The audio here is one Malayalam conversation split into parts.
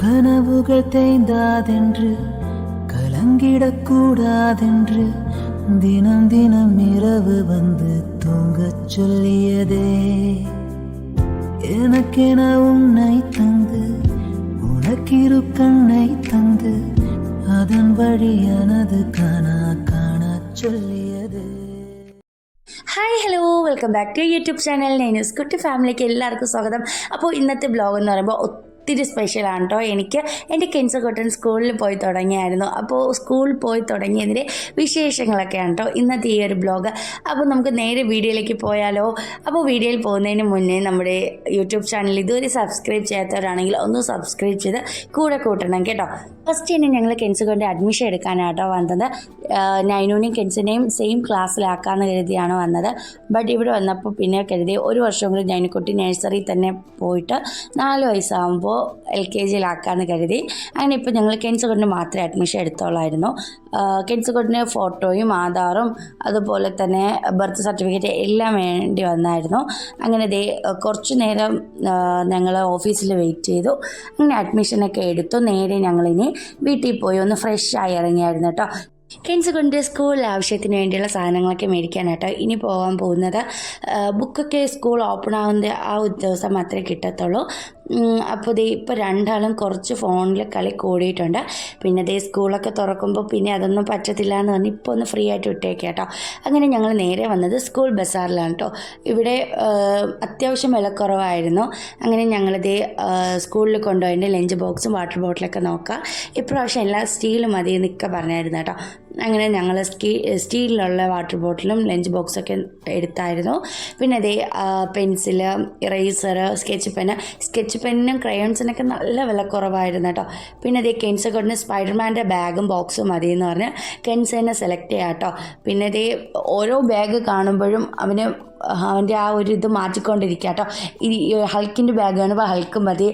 கனவுகள் தேய்ந்தாதென்று கலங்கிடக்கூடாதென்று தினம் தினம் இரவு வந்து தூங்கச் சொல்லியதே. எனக்கென உன்னை தந்து உனக்கிரு கண்ணை தந்து அதன் வழி எனது காணா காணச் சொல்லியது. Hi hello welcome back to YouTube channel നൈനൂസ് കുട്ടി ഫാമിലിക്ക് എല്ലാവർക്കും സ്വാഗതം. അപ്പോൾ ഇന്നത്തെ ബ്ലോഗ് എന്ന് പറയുമ്പോൾ ഒത്തിരി സ്പെഷ്യലാണ് കേട്ടോ. എനിക്ക് എൻ്റെ കെൻസക്കുട്ടൻ സ്കൂളിൽ പോയി തുടങ്ങിയായിരുന്നു. അപ്പോൾ സ്കൂളിൽ പോയി തുടങ്ങിയതിൻ്റെ വിശേഷങ്ങളൊക്കെയാണ് കേട്ടോ ഇന്നത്തെ ഈ ഒരു ബ്ലോഗ്. അപ്പോൾ നമുക്ക് നേരെ വീഡിയോയിലേക്ക് പോയാലോ. അപ്പോൾ വീഡിയോയിൽ പോകുന്നതിന് മുന്നേ നമ്മുടെ യൂട്യൂബ് ചാനൽ ഇതുവരെ സബ്സ്ക്രൈബ് ചെയ്യാത്തവരാണെങ്കിൽ ഒന്ന് സബ്സ്ക്രൈബ് ചെയ്ത് കൂടെ കൂട്ടണം കേട്ടോ. ഫസ്റ്റ് തന്നെ ഞങ്ങൾ കെൻസുകൊണ്ട് അഡ്മിഷൻ എടുക്കാനാട്ടോ വന്നത്. നൈനൂനെയും കെൻസിനെയും സെയിം ക്ലാസ്സിലാക്കാമെന്ന് കരുതിയാണ് വന്നത്. ബട്ട് ഇവിടെ വന്നപ്പോൾ പിന്നെ കരുതി ഒരു വർഷം കൂടി നൈനുക്കുട്ടി നഴ്സറി തന്നെ പോയിട്ട് 4 വയസ്സാകുമ്പോൾ LKGയിലാക്കാമെന്ന് കരുതി. അങ്ങനെ ഇപ്പോൾ ഞങ്ങൾ കെൻസുകൊണ്ട് മാത്രമേ അഡ്മിഷൻ എടുത്തോളായിരുന്നു. കെൻസുകൊണ്ടിന് ഫോട്ടോയും ആധാറും അതുപോലെ തന്നെ ബർത്ത് സർട്ടിഫിക്കറ്റ് എല്ലാം വേണ്ടി വന്നായിരുന്നു. അങ്ങനെ കുറച്ച് നേരം ഞങ്ങൾ ഓഫീസിൽ വെയിറ്റ് ചെയ്തു. അങ്ങനെ അഡ്മിഷനൊക്കെ എടുത്തു. നേരെ ഞങ്ങളിനി വീട്ടിൽ പോയി ഒന്ന് ഫ്രഷ് ആയി ഇറങ്ങിയായിരുന്നു കേട്ടോ. കെൻസുകൊണ്ട് സ്കൂൾ ആവശ്യത്തിന് വേണ്ടിയുള്ള സാധനങ്ങളൊക്കെ മേടിക്കാനാട്ടോ ഇനി പോകാൻ പോകുന്നത്. ബുക്കൊക്കെ സ്കൂൾ ഓപ്പൺ ആവുന്ന ആ ഒരു ദിവസം മാത്രമേ കിട്ടത്തുള്ളൂ. അപ്പോൾ ഇപ്പോൾ രണ്ടാളും കുറച്ച് ഫോണിൽ കളി കൂടിയിട്ടുണ്ട്. പിന്നെ സ്കൂളൊക്കെ തുറക്കുമ്പോൾ പിന്നെ അതൊന്നും പറ്റത്തില്ല എന്ന് പറഞ്ഞ് ഇപ്പോൾ ഒന്ന് ഫ്രീ ആയിട്ട് വിട്ടേക്കാം കേട്ടോ. അങ്ങനെ ഞങ്ങൾ നേരെ വന്നത് സ്കൂൾ ബസാറിലാണ് കേട്ടോ. ഇവിടെ അത്യാവശ്യം വിലക്കുറവായിരുന്നു. അങ്ങനെ ഞങ്ങളിത് സ്കൂളിൽ കൊണ്ടുപോയതിൻ്റെ ലഞ്ച് ബോക്സും വാട്ടർ ബോട്ടിലൊക്കെ നോക്കാം. ഇപ്രാവശ്യം എല്ലാം സ്റ്റീൽ മതി എന്നൊക്കെ പറഞ്ഞായിരുന്നു കേട്ടോ. അങ്ങനെ ഞങ്ങൾ സ്റ്റീലിലുള്ള വാട്ടർ ബോട്ടിലും ലഞ്ച് ബോക്സൊക്കെ എടുത്തായിരുന്നു. പിന്നെ പെൻസില്, ഇറേസർ, സ്കെച്ച് പെന്നും ക്രയോൺസിനൊക്കെ നല്ല വിലക്കുറവായിരുന്നു കേട്ടോ. പിന്നെ കെൻസക്കൊണ്ടിന് സ്പൈഡർമാൻ്റെ ബാഗും ബോക്സും മതി എന്ന് പറഞ്ഞ് കെൻസിനെ സെലക്ട് ചെയ്യാം കേട്ടോ. പിന്നെ ഓരോ ബാഗ് കാണുമ്പോഴും അവൻ്റെ ആ ഒരു ഇത് മാറ്റിക്കൊണ്ടിരിക്കുക കേട്ടോ. ഈ ഹൾക്കിൻ്റെ ബാഗ് കാണുമ്പോൾ ഹൾക്ക് മതി,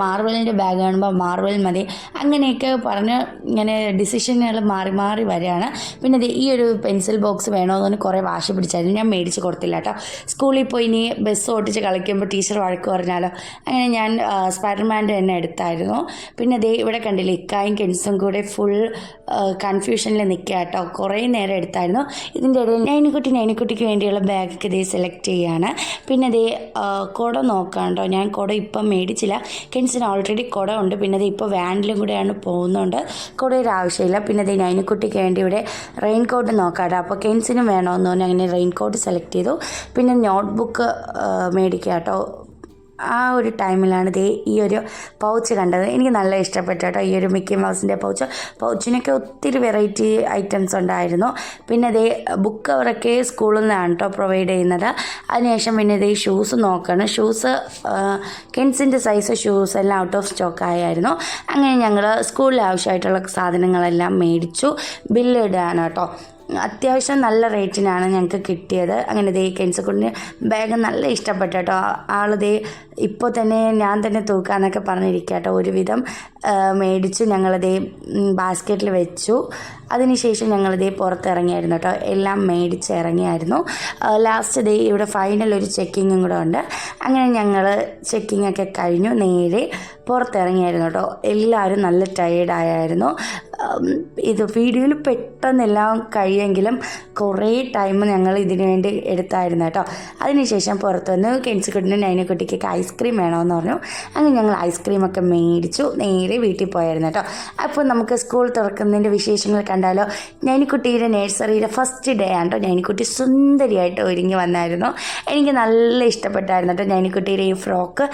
മാർവലിൻ്റെ ബാഗ് കാണുമ്പോൾ മാർവൽ മതി, അങ്ങനെയൊക്കെ പറഞ്ഞ് ഇങ്ങനെ ഡിസിഷനുകൾ മാറി മാറി വരികയാണ്. പിന്നെ ഈ ഒരു പെൻസിൽ ബോക്സ് വേണമെന്ന് കുറേ വാശി പിടിച്ചായിരുന്നു. ഞാൻ മേടിച്ച് കൊടുത്തില്ല കേട്ടോ. സ്കൂളിൽ പോയി ഇനി ബസ് ഓട്ടിച്ച് കളിക്കുമ്പോൾ ടീച്ചർ വഴക്ക് പറഞ്ഞാലോ, അങ്ങനെ ഞാൻ സ്പൈഡർമാൻ്റെ തന്നെ എടുത്തായിരുന്നു. പിന്നെ ഇവിടെ കണ്ടില്ലേ, ഇക്കായും കെൻസും കൂടെ ഫുൾ കൺഫ്യൂഷനിൽ നിൽക്കുക കേട്ടോ. കുറേ നേരം എടുത്തായിരുന്നു. ഇതിൻ്റെ ഇടയിൽ നൈനുക്കുട്ടിക്ക് വേണ്ടിയുള്ള ബാഗൊക്കെ സെലക്ട് ചെയ്യുകയാണ്. പിന്നെ കുട നോക്കാം കേട്ടോ. ഞാൻ കുട ഇപ്പം മേടിച്ചില്ല, കെൻസിന് ഓൾറെഡി കുട ഉണ്ട്. പിന്നെ ഇപ്പോൾ വാനിലും കൂടെയാണ് പോകുന്നുണ്ട്, കുടയുടെ ആവശ്യമില്ല. പിന്നെ നൈനുക്കുട്ടിക്ക് വേണ്ടി ഇവിടെ റെയിൻ കോട്ട് നോക്കാം കേട്ടോ. അപ്പോൾ കെൻസിനും വേണമെന്ന് പറഞ്ഞാൽ അങ്ങനെ റെയിൻ കോട്ട് സെലക്ട് ചെയ്തു. പിന്നെ നോട്ട്ബുക്ക് മേടിക്കുക കേട്ടോ. ആ ഒരു ടൈമിലാണ് ഈ ഒരു പൗച്ച് കണ്ടത്. എനിക്ക് നല്ല ഇഷ്ടപ്പെട്ടു കേട്ടോ ഈ ഒരു മിക്കി മൗസിൻ്റെ പൗച്ചിനൊക്കെ ഒത്തിരി വെറൈറ്റി ഐറ്റംസ് ഉണ്ടായിരുന്നു. പിന്നെ ബുക്ക് കവറൊക്കെ സ്കൂളിൽ നിന്നാണ് കേട്ടോ പ്രൊവൈഡ് ചെയ്യുന്നത്. അതിനുശേഷം പിന്നെ ഷൂസ് നോക്കണം. ഷൂസ് കെൻസിൻ്റെ സൈസ് ഷൂസ് എല്ലാം ഔട്ട് ഓഫ് സ്റ്റോക്ക് ആയിരുന്നു. അങ്ങനെ ഞങ്ങൾ സ്കൂളിൽ ആവശ്യമായിട്ടുള്ള സാധനങ്ങളെല്ലാം മേടിച്ചു. ബില്ല് ഇടുകയാണ് കേട്ടോ. അത്യാവശ്യം നല്ല റേറ്റിനാണ് ഞങ്ങൾക്ക് കിട്ടിയത്. അങ്ങനെ കെൻസക്കുട്ടിന് ബാഗ് നല്ല ഇഷ്ടപ്പെട്ടു കേട്ടോ. ഇപ്പോൾ തന്നെ ഞാൻ തന്നെ തൂക്കാന്നൊക്കെ പറഞ്ഞിരിക്കുക കേട്ടോ. ഒരുവിധം മേടിച്ചു. ഞങ്ങളത് ബാസ്ക്കറ്റിൽ വെച്ചു. അതിനുശേഷം ഞങ്ങളിത് പുറത്തിറങ്ങിയായിരുന്നു കേട്ടോ. എല്ലാം മേടിച്ച് ഇറങ്ങിയായിരുന്നു. ലാസ്റ്റ് ഇവിടെ ഫൈനൽ ഒരു ചെക്കിങ്ങും കൂടെ ഉണ്ട്. അങ്ങനെ ഞങ്ങൾ ചെക്കിങ്ങൊക്കെ കഴിഞ്ഞു നേരെ പുറത്തിറങ്ങിയായിരുന്നു കേട്ടോ. എല്ലാവരും നല്ല ടയേർഡായിരുന്നു. ഇത് വീഡിയോയിൽ പെട്ടെന്നെല്ലാം കഴിയുമെങ്കിലും കുറേ ടൈം ഞങ്ങൾ ഇതിനു വേണ്ടി എടുത്തായിരുന്നു കേട്ടോ. അതിനുശേഷം പുറത്തുനിന്ന് കെൻസുക്കുട്ടിനും നൈനുക്കുട്ടിക്കൊക്കെ ഐസ്ക്രീം വേണമെന്ന് പറഞ്ഞു. അങ്ങനെ ഞങ്ങൾ ഐസ്ക്രീമൊക്കെ മേടിച്ചു നേരെ വീട്ടിൽ പോയായിരുന്നു കേട്ടോ. അപ്പോൾ നമുക്ക് സ്കൂൾ തുറക്കുന്നതിൻ്റെ വിശേഷങ്ങൾ കണ്ടാലോ. നൈനുക്കുട്ടിയുടെ നഴ്സറിയുടെ ഫസ്റ്റ് ഡേ ആണ് കേട്ടോ. നൈനുക്കുട്ടി സുന്ദരിയായിട്ട് ഒരുങ്ങി വന്നായിരുന്നു. എനിക്ക് നല്ല ഇഷ്ടപ്പെട്ടായിരുന്നു കേട്ടോ നൈനുക്കുട്ടിയുടെ ഈ ഫ്രോക്ക്.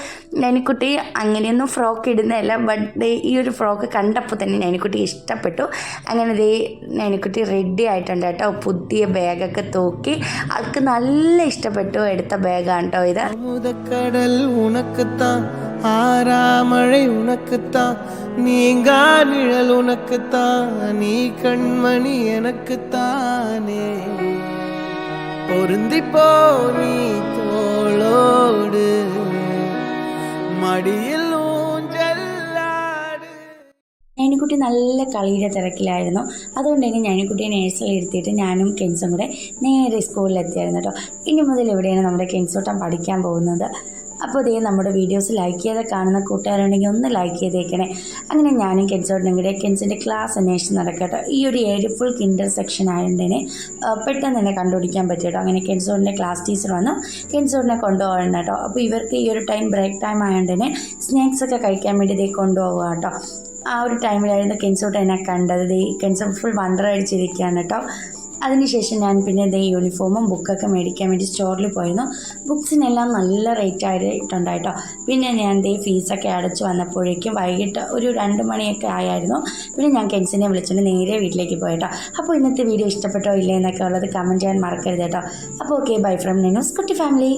നൈനുക്കുട്ടി അങ്ങനെയൊന്നും ഫ്രോക്ക് ഇടുന്നതല്ല, ബട്ട് ഈ ഒരു ഫ്രോക്ക് കണ്ടപ്പോൾ തന്നെ നൈനുക്കുട്ടി ഇഷ്ടപ്പെട്ടു. അങ്ങനെ നൈനുക്കുട്ടി റെഡി ആയിട്ടുണ്ട് കേട്ടോ. പുതിയ ബാഗൊക്കെ തൂക്കി അവൾക്ക് നല്ല ഇഷ്ടപ്പെട്ടു. എടുത്ത ബാഗാണ് കേട്ടോ ഇത്. അമുദക്കടൽ ഉനക്കുത്താൻ, ആരാമഴை ഉനക്കുത്താൻ, നീങ്ങാ നിഴൽ ഉനക്കുത്താൻ, നീ കൺമണി എനക്കുത്താനേ, പൊരുന്തിപ്പോ നീ തോളോട് മടിയിൽ നൈനുക്കുട്ടി നല്ല കളിയുടെ തിരക്കിലായിരുന്നു. അതുകൊണ്ട് തന്നെ നൈനുക്കുട്ടിയെ നഴ്സറിൽ ഇരുത്തിയിട്ട് ഞാനും കെൻസും കൂടെ നേരെ സ്കൂളിലെത്തിയായിരുന്നു കേട്ടോ. ഇനി മുതൽ ഇവിടെയാണ് നമ്മുടെ കെൻസൂട്ടൻ പഠിക്കാൻ പോകുന്നത്. അപ്പോൾ ഇതേ നമ്മുടെ വീഡിയോസ് ലൈക്ക് ചെയ്ത് കാണുന്ന കൂട്ടുകാരുണ്ടെങ്കിൽ ഒന്ന് ലൈക്ക് ചെയ്തേക്കണേ. അങ്ങനെ ഞാനും കെൻസോട്ടും കൂടെ കെൻസിൻ്റെ ക്ലാസ് അന്വേഷിച്ച് നടക്കട്ടോ. ഈ ഒരു ഏരിയ ഫുൾ കിൻഡർ സെക്ഷൻ ആയതുകൊണ്ടേ പെട്ടെന്ന് തന്നെ കണ്ടുപിടിക്കാൻ പറ്റും കേട്ടോ. അങ്ങനെ കെൻസോട്ടിൻ്റെ ക്ലാസ് ടീച്ചർ വന്നു കെൻസോട്ടിനെ കൊണ്ടുപോകണം കേട്ടോ. അപ്പോൾ ഇവർക്ക് ഈ ഒരു ടൈം ബ്രേക്ക് ടൈം ആയതുകൊണ്ട് തന്നെ സ്നാക്സ് ഒക്കെ കഴിക്കാൻ വേണ്ടി ഇതേ കൊണ്ടുപോകുക കേട്ടോ. ആ ഒരു ടൈമിലായിരുന്നു കെൻസോട്ട് എന്നെ കണ്ടത്. കെൻസോട്ട് ഫുൾ വണ്ടർ അടിച്ചിരിക്കുകയാണ് കേട്ടോ. അതിനുശേഷം ഞാൻ പിന്നെ ഇതേ യൂണിഫോമും ബുക്കൊക്കെ മേടിക്കാൻ വേണ്ടി സ്റ്റോറിൽ പോയിരുന്നു. ബുക്സിനെല്ലാം നല്ല റേറ്റ് ആയിട്ടുണ്ടായിട്ടോ. പിന്നെ ഞാൻ ഇതേ ഫീസൊക്കെ അടച്ചു വന്നപ്പോഴേക്കും വൈകിട്ട് ഒരു 2 മണിയൊക്കെ ആയായിരുന്നു. പിന്നെ ഞാൻ കെൻസിനെ വിളിച്ചുകൊണ്ട് നേരെ വീട്ടിലേക്ക് പോയിട്ടോ. അപ്പോൾ ഇന്നത്തെ വീഡിയോ ഇഷ്ടപ്പെട്ടോ ഇല്ലേ എന്നൊക്കെ ഉള്ളത് കമൻറ്റ് ചെയ്യാൻ മറക്കരുത് കേട്ടോ. അപ്പോൾ ഓക്കെ, ബൈ ഫ്രം നെനൂസ് കുട്ടി ഫാമിലി.